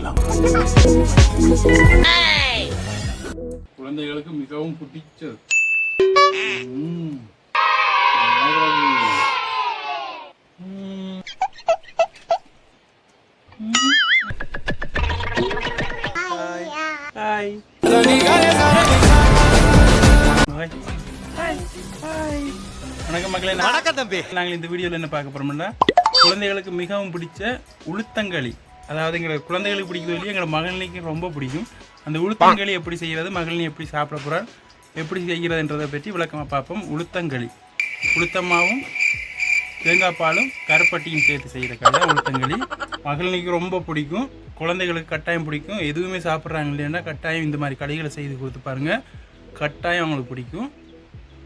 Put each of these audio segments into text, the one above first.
ஆரம்பிக்கலாம். குழந்தைகளுக்கு மிகவும் பிடிச்சது. வணக்கம் மக்களே. வணக்கம் தம்பி. நாங்கள் இந்த வீடியோவில் என்ன பார்க்க போறோம்னா, குழந்தைகளுக்கு மிகவும் பிடிச்ச உளுத்தங்களி. அதாவது எங்களை குழந்தைகளுக்கு பிடிக்கிறது இல்லையா, எங்களை மகளினிக்கு ரொம்ப பிடிக்கும். அந்த உளுத்தங்களி எப்படி செய்கிறது, மகளினி எப்படி சாப்பிட போகிறார், எப்படி செய்கிறதுன்றதை பற்றி விளக்கமாக பார்ப்போம். உளுத்தங்களி உளுத்தமாவும் தேங்காய் பாலும் கருப்பட்டியும் சேர்த்து செய்கிற களி தான் உளுத்தங்களி. மகளினிக்கு ரொம்ப பிடிக்கும், குழந்தைகளுக்கு கட்டாயம் பிடிக்கும். எதுவுமே சாப்பிட்றாங்க இல்லைன்னா கட்டாயம் இந்த மாதிரி களிகளை செய்து கொடுத்து பாருங்கள், கட்டாயம் அவங்களுக்கு பிடிக்கும்.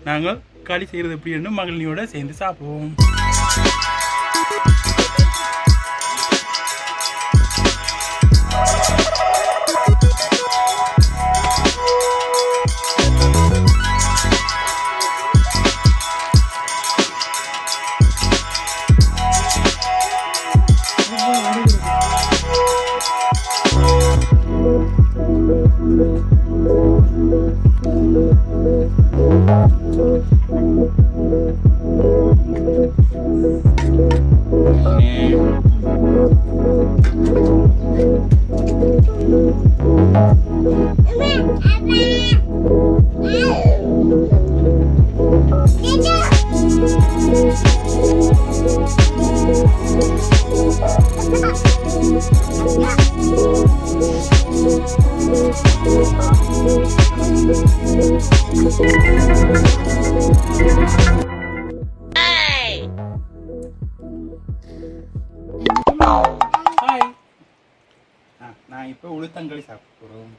நாங்கள் களி செய்கிறது எப்படின்னு மகளினியோட சேர்ந்து சாப்பிடுவோம். நான் இப்போ உளுத்தங்களி சாப்பிட்றோம்.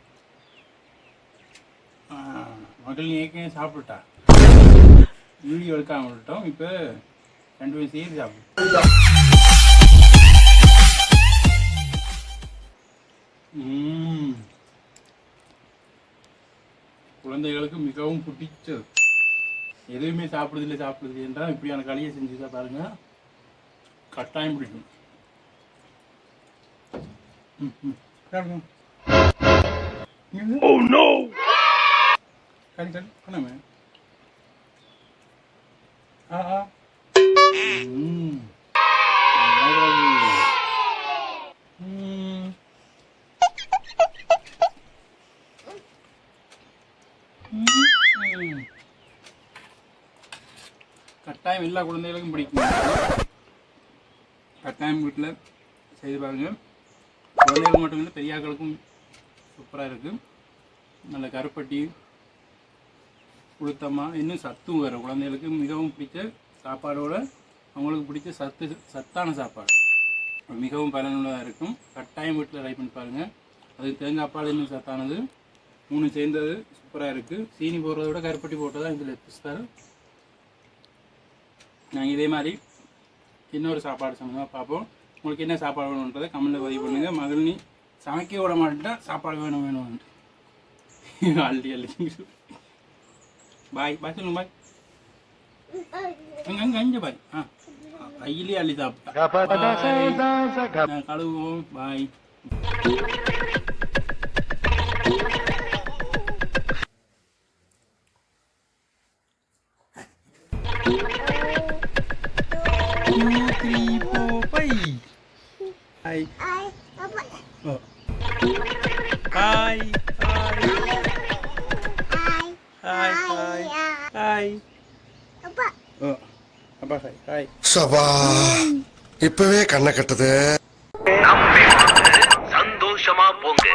மகள் ஏற்கனவே சாப்பிட்டா, வீடியோ எடுக்காம விட்டோம். இப்போ ரெண்டு பேரும் சேர்த்து சாப்பிட்டோம். குழந்தைகளுக்கு மிகவும் பிடிச்சது. எதுவுமே சாப்பிடுது என்றால் இப்படியான களியை செஞ்சுதான் பாருங்க, கட்டாயம் பிடிக்கும். Oh no! Kan mana man? கட்டாயம் எல்லா குழந்தைகளுக்கும் பிடிக்கும். கட்டாயம் வீட்டில் செய்து பாருங்க. குழந்தைகள் மட்டும் இல்லை, பெரியாக்களுக்கும் சூப்பராக இருக்குது. நல்ல கருப்பட்டி உளுத்தமாக இன்னும் சத்தும் வேறு. குழந்தைகளுக்கு மிகவும் பிடிச்ச சாப்பாடோட அவங்களுக்கு பிடிச்ச சத்தான சாப்பாடு மிகவும் பயனுள்ளதாக இருக்கும். கட்டாயம் வீட்டில் ட்ரை பண்ணி பாருங்கள். அது தேங்காய் பால் இன்னும் சத்தானது, மூணு சேர்ந்தது சூப்பராக இருக்குது. சீனி போடுறத விட கருப்பட்டி போட்டது தான் இதில் பிஸ்தாரு. நாங்கள் இதே மாதிரி இன்னொரு சாப்பாடு சம்மந்தமாக பார்ப்போம். உங்களுக்கு என்ன சாப்பாடு வேணுன்றதை கமெண்ட்டில் பதிவு பண்ணுங்கள். மகளினி சமைக்க விட மாட்டேன்ட்டா சாப்பாடு வேணும் அள்ளி பாய் பாய் சொல்லுங்க. பாய் அங்கே பாய். கையிலே அள்ளி சாப்பிட்டா கழுவுவோம். பாய். Hai. Hai. Apa? Oh. Hai. Hai. Hai. Hai. Hai. Apa? Oh. Apa hai? Hai. சபா இப்பவே கண்ணை கட்டுது. சந்தோஷமா போங்க.